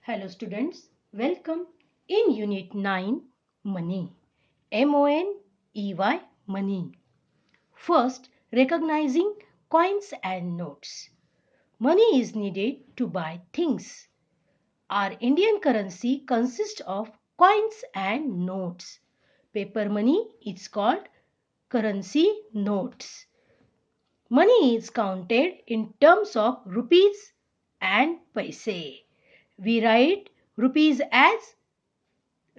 Hello students, welcome in Unit 9 Money. M-O-N-E-Y Money. First, recognizing coins and notes. Money is needed to buy things. Our Indian currency consists of coins and notes. Paper money is called currency notes. Money is counted in terms of rupees and paise. We write rupees as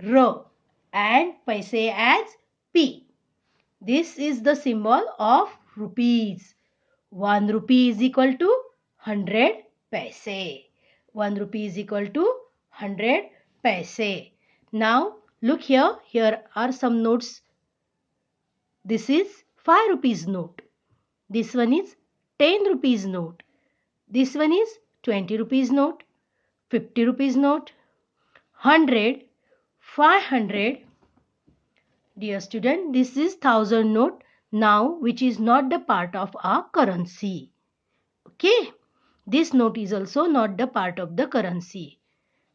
R and paise as P. This is the symbol of rupees. 1 rupee is equal to 100 paise. 1 rupee is equal to 100 paise. Now look here. Here are some notes. This is 5 rupees note. This one is 10 rupees note. This one is 20 rupees note, 50 rupees note, 100, 500. Dear student, this is 1000 note now, which is not the part of our currency. Okay, this note is also not the part of the currency.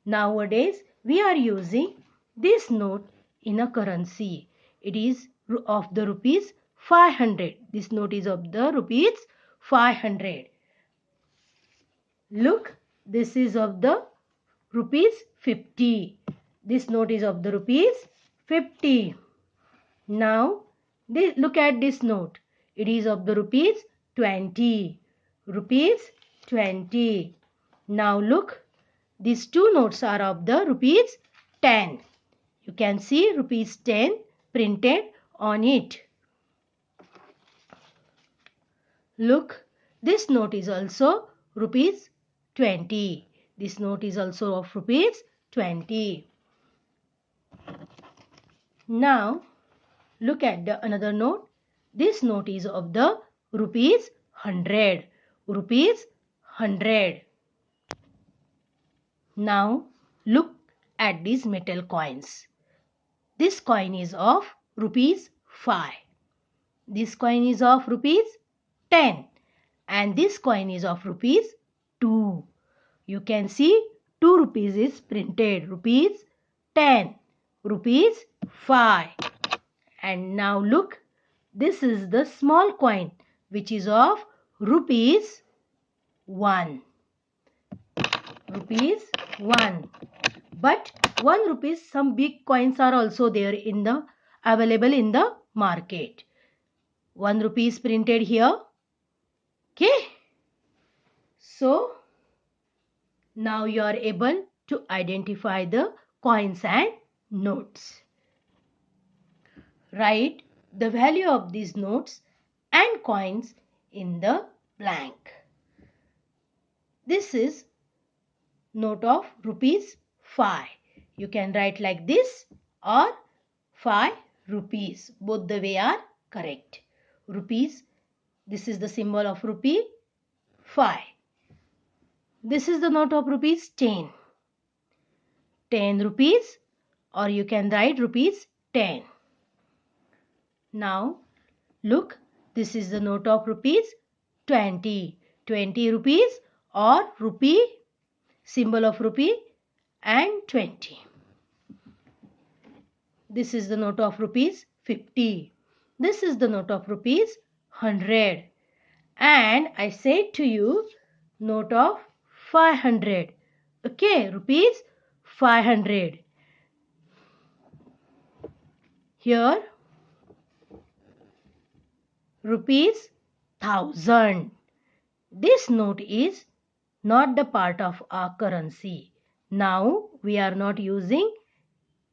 Nowadays, we are using this note in a currency. It is of the rupees 500. This note is of the rupees 500. Look, this is of the rupees 50. This note is of the rupees 50. Now, look at this note. It is of the rupees 20. Rupees 20. Now look, these two notes are of the rupees 10. You can see rupees 10 printed on it. Look, this note is also rupees 20. This note is also of rupees 20. Now, look at the another note. This note is of the rupees 100. Rupees 100. Now, look at these metal coins. This coin is of rupees 5. This coin is of rupees 10. And this coin is of rupees 2. You can see 2 rupees is printed. Rupees 10. Rupees 5. And now look, this is the small coin which is of rupees 1. Rupees 1. But 1 rupees, some big coins are also there in the available in the market. 1 rupees printed here. Okay. So now you are able to identify the coins and notes. Write the value of these notes and coins in the blank. This is note of rupees 5. You can write like this or 5 rupees. Both the way are correct. Rupees, this is the symbol of rupee 5. This is the note of rupees 10. 10 rupees, or you can write rupees 10. Now look, this is the note of rupees 20. 20 rupees or rupee, symbol of rupee and 20. This is the note of rupees 50. This is the note of rupees 100. And I said to you, note of 500. Okay, rupees 500. Here, rupees 1000. This note is not the part of our currency. Now we are not using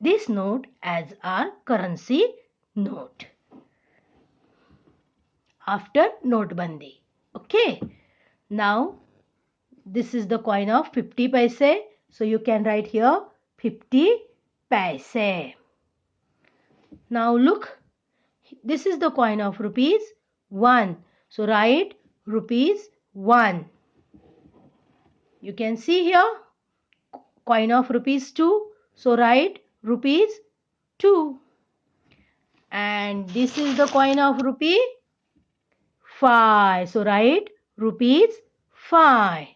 this note as our currency note after Notebandi. Okay. Now this is the coin of 50 paise. So you can write here 50 paise. Now look, this is the coin of rupees 1. So write rupees 1. You can see here coin of rupees 2. So write rupees 2. And this is the coin of rupee 5. So write rupees 5.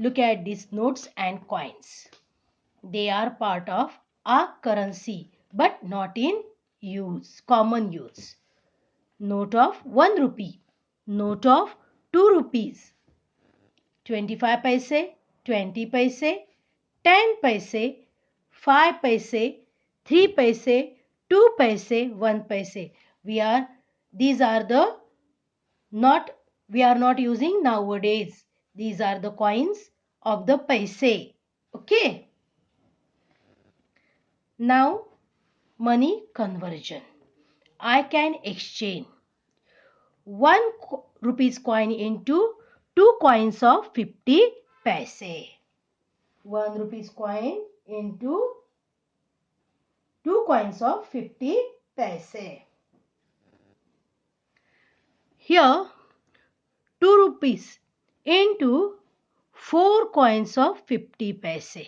Look at these notes and coins. They are part of our currency but not in use, common use. Note of 1 rupee, note of 2 rupees, 25 paise, 20 paise, 10 paise, 5 paise, 3 paise, 2 paise, 1 paise. These are the not we are not using nowadays. These are the coins of the paise. Okay. Now money conversion. I can exchange 1 rupees coin into 2 coins of 50 paise. 1 rupees coin into 2 coins of 50 paise. Here 2 rupees into 4 coins of 50 paise.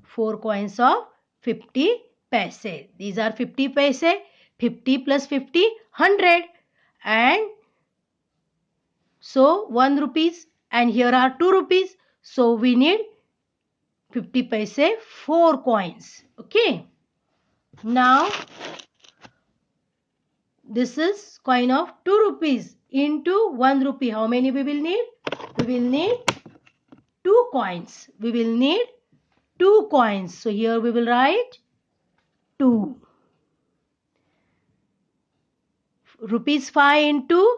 4 coins of 50 paise. These are 50 paise. 50 plus 50, 100. And so 1 rupees and here are 2 rupees. So we need 50 paise, 4 coins. Okay. Now this is coin of 2 rupees into 1 rupee. How many we will need? We will need 2 coins. We will need 2 coins. So here we will write 2. Rupees 5 into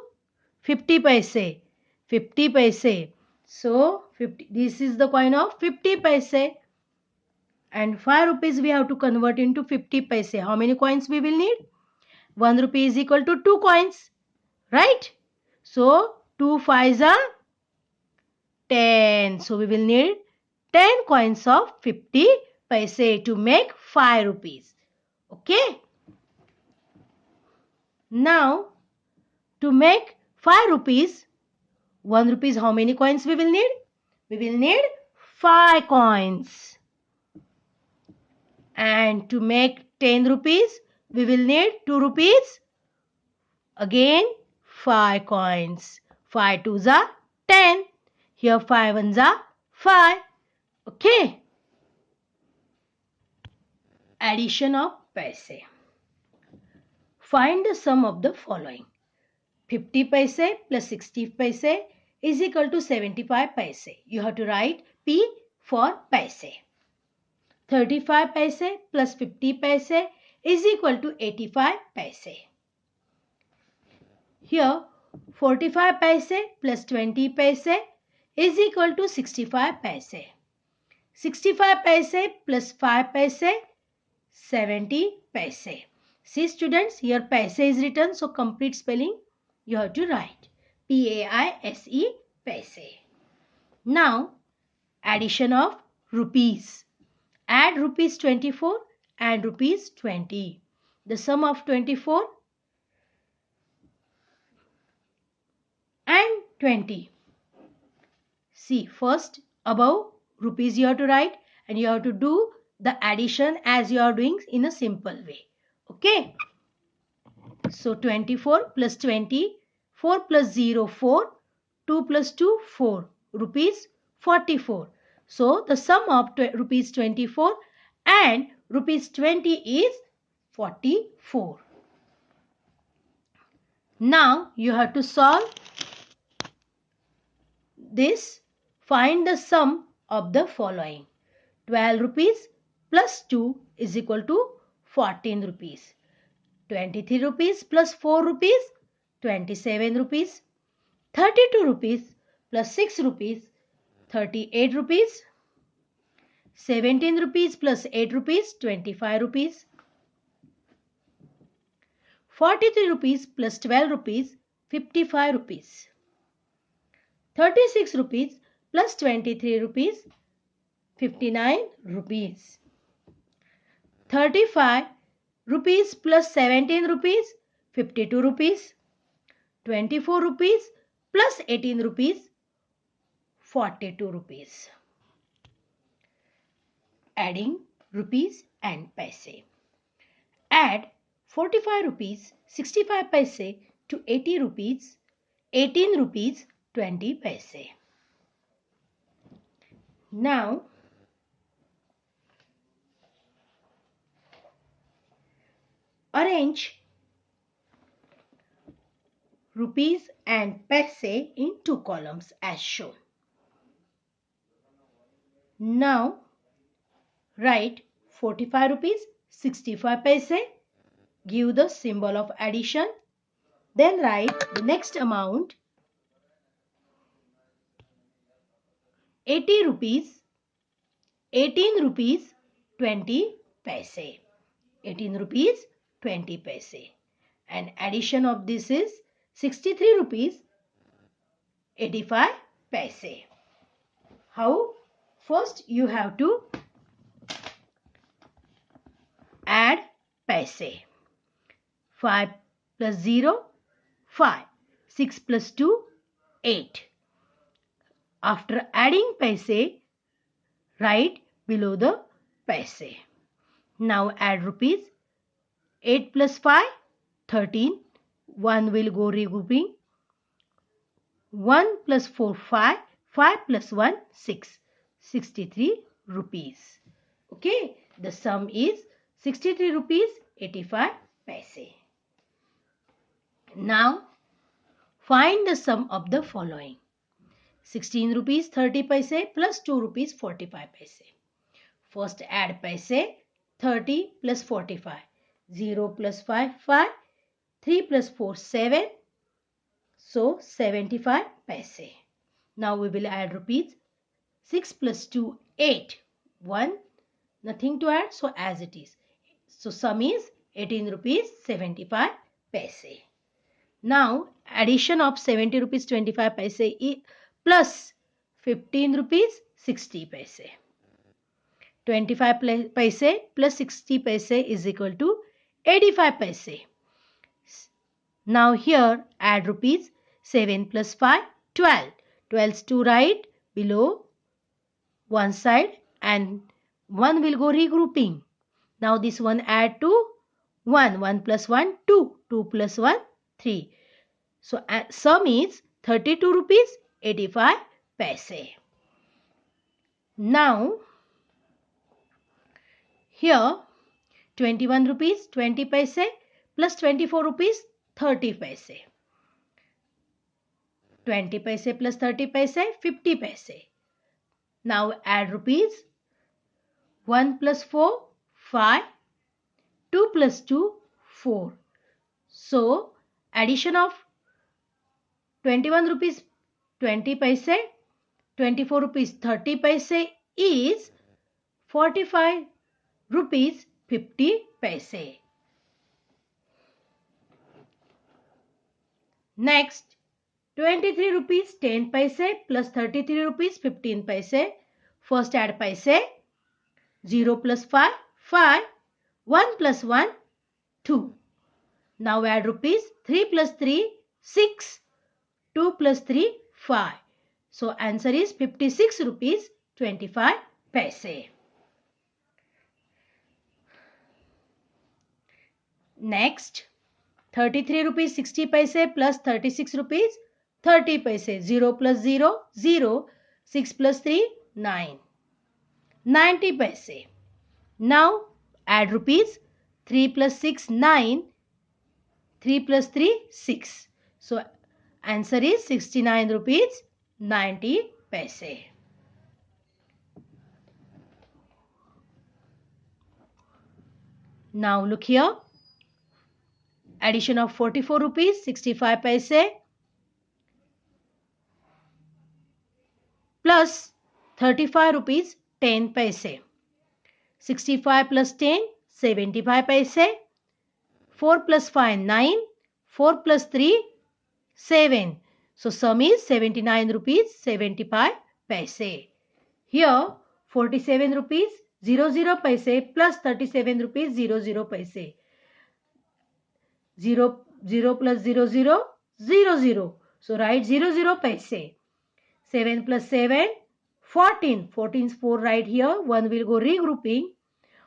50 paise. 50 paise. So 50. This is the coin of 50 paise. And 5 rupees we have to convert into 50 paise. How many coins we will need? 1 rupee is equal to 2 coins. Right? So 2 5s are 10. So we will need 10 coins of 50 paise to make 5 rupees. Okay. Now to make 5 rupees, 1 rupees, how many coins we will need? We will need 5 coins. And to make 10 rupees, we will need 2 rupees. Again 5 coins. 5 2s are 10. Here 5 1s are 5. Okay. Addition of paise. Find the sum of the following. 50 paise plus 60 paise is equal to 75 paise. You have to write P for paise. 35 paise plus 50 paise is equal to 85 paise. Here 45 paise plus 20 paise is equal to 65 paise. 65 paise plus 5 paise, 70 paise. See students, here paise is written, so complete spelling you have to write. Paise, paise. Now addition of rupees. Add rupees 24 and rupees 20. The sum of 24 and 20. See, first above rupees you have to write and you have to do the addition as you are doing in a simple way. Okay. So 24 plus 20, 4 plus 0, 4, 2 plus 2, 4, rupees 44. So the sum of rupees 24 and rupees 20 is 44. Now you have to solve this. Find the sum of the following. 12 rupees plus 2 is equal to 14 rupees. 23 rupees plus 4 rupees, 27 rupees. 32 rupees plus 6 rupees, 38 rupees. 17 rupees plus 8 rupees, 25 rupees. 43 rupees plus 12 rupees, 55 rupees. 36 rupees plus 23 rupees, 59 rupees. 35 rupees plus 17 rupees, 52 rupees. 24 rupees plus 18 rupees, 42 rupees. Adding rupees and paise. Add 45 rupees 65 paise to 80 rupees 18 rupees 20 paise. Now arrange rupees and paise in two columns as shown. Now write 45 rupees 65 paise. Give the symbol of addition. Then write the next amount 80 rupees 18 rupees 20 paise. 18 rupees 20 paise. And addition of this is 63 rupees 85 paise. How? First you have to add paise. 5 plus 0, 5. 6 plus 2, 8. After adding paise, write below the paise. Now add rupees. 8 plus 5, 13. 1 will go regrouping. 1 plus 4, 5. 5 plus 1, 6. 63 rupees. Okay, the sum is 63 rupees 85 paise. Now find the sum of the following. 16 rupees 30 paise plus 2 rupees 45 paise. First add paise. 30 plus 45. 0 plus 5, 5. 3 plus 4, 7. So 75 paise. Now we will add rupees. 6 plus 2, 8. 1. Nothing to add, so as it is. So sum is 18 rupees 75 paise. Now addition of 70 rupees 25 paise plus 15 rupees 60 paise. 25 paise plus 60 paise is equal to 85 paise. Now here add rupees. 7 plus 5, 12. 12 to right below one side and 1 will go regrouping. Now this one add to 1. 1 plus 1, 2. 2 plus 1, 3. So sum is 32 rupees 85 paise. Now here 21 rupees 20 paise plus 24 rupees 30 paise. 20 paise plus 30 paise 50 paise. Now add rupees. 1 plus 4 5. 2 plus 2 4. So addition of 21 rupees 20 paise 24 rupees 30 paise is 45 rupees 50 paise. Next 23 rupees 10 paise plus 33 rupees 15 paise. First add paise. 0 plus 5, 5. 1 plus 1, 2. Now add rupees. 3 plus 3, 6. 2 plus 3, 5. So answer is 56 rupees 25 paise. Next 33 rupees 60 paise plus 36 rupees 30 paise. 0 plus 0, 0. 6 plus 3, 9. 90 paise. Now add rupees. 3 plus 6, 9. 3 plus 3, 6. So answer is 69 rupees 90 paise. Now look here. Addition of 44 rupees 65 paise plus 35 rupees 10 paise. 65 plus 10, 75 paise. 4 plus 5, 9. 4 plus 3, 7. So sum is 79 rupees 75 paise. Here 47 rupees 00 paise plus 37 rupees 00 paise. 0 plus 0 0, 0 0. So write 00 paise. 7 plus 7, 14. 14 is 4 right here. 1 will go regrouping.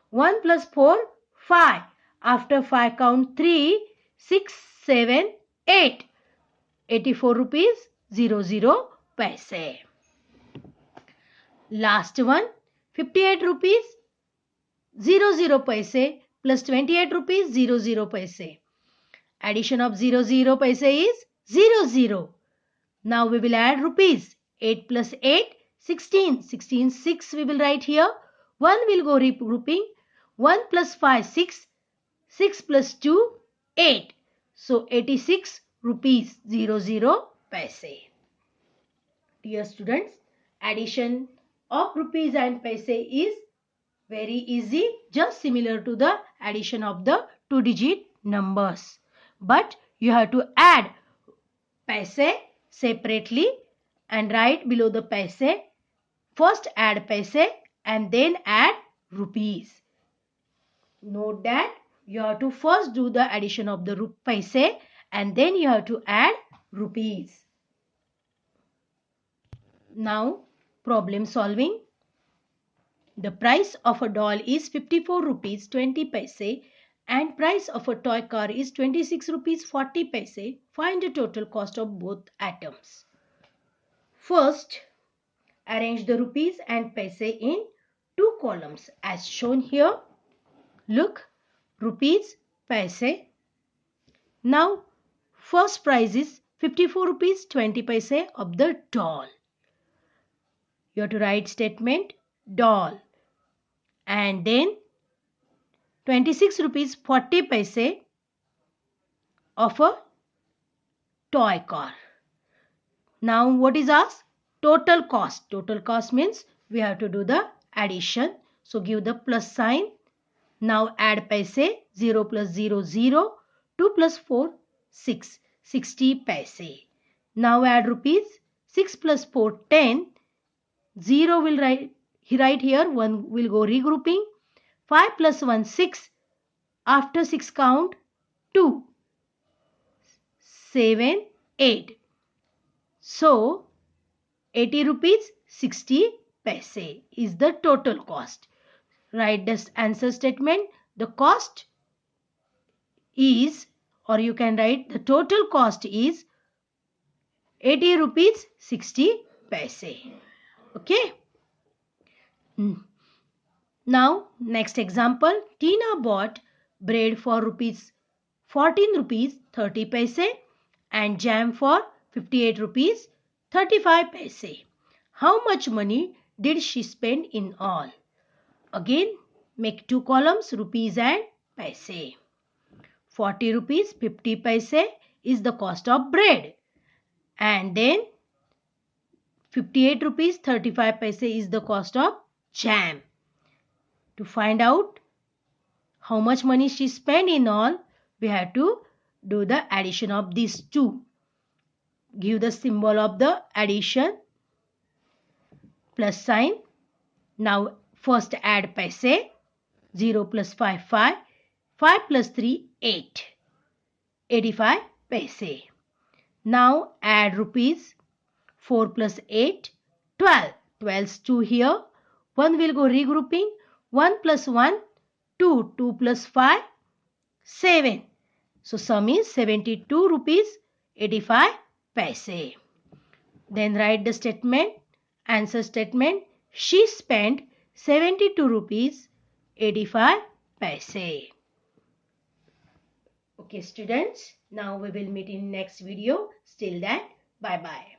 1 plus 4, 5. After 5 count 3, 6, 7, 8. 84 rupees 00 paise. Last one, 58 rupees 00 paise plus 28 rupees 00 paise. Addition of 00 paise is 00. Now we will add rupees. 8 plus 8, 16. 16, 6 we will write here. 1 will go regrouping. 1 plus 5, 6. 6 plus 2, 8. So 86 rupees 00 paise. Dear students, addition of rupees and paise is very easy, just similar to the addition of the two-digit numbers. But you have to add paise separately and write below the paise. First add paise and then add rupees. Note that you have to first do the addition of the paise and then you have to add rupees. Now problem solving. The price of a doll is 54 rupees 20 paise and price of a toy car is 26 rupees 40 paise. Find the total cost of both items. First, arrange the rupees and paise in two columns as shown here. Look, rupees, paise. Now, first price is 54 rupees 20 paise of the doll. You have to write statement doll. And then 26 rupees 40 paise of a toy car. Now what is asked? Total cost. Total cost means we have to do the addition. So give the plus sign. Now add paise. 0 plus 0, 0. 2 plus 4, 6. 60 paise. Now add rupees. 6 plus 4, 10. 0 will write here. 1 will go regrouping. 5 plus 1, 6. After 6 count 2, 7, 8. So 80 rupees 60 paise is the total cost. Write this answer statement. The cost is, or you can write the total cost is 80 rupees 60 paise. Okay. Now next example. Tina bought bread for 14 rupees 30 paise and jam for 58 rupees 35 paise. How much money did she spend in all? Again make two columns, rupees and paise. 40 rupees 50 paise is the cost of bread. And then 58 rupees 35 paise is the cost of jam. To find out how much money she spent in all, we have to do the addition of these two. Give the symbol of the addition, plus sign. Now first add paise. 0 plus 5, 5. 5 plus 3, 8. 85 paise. Now add rupees. 4 plus 8, 12. 12's 2 here. 1 will go regrouping. 1 plus 1, 2. 2 plus 5, 7. So sum is 72 rupees 85 paise. Then write the statement, answer statement. She spent 72 rupees 85 paise. Okay students, now we will meet in next video. Till then, bye bye.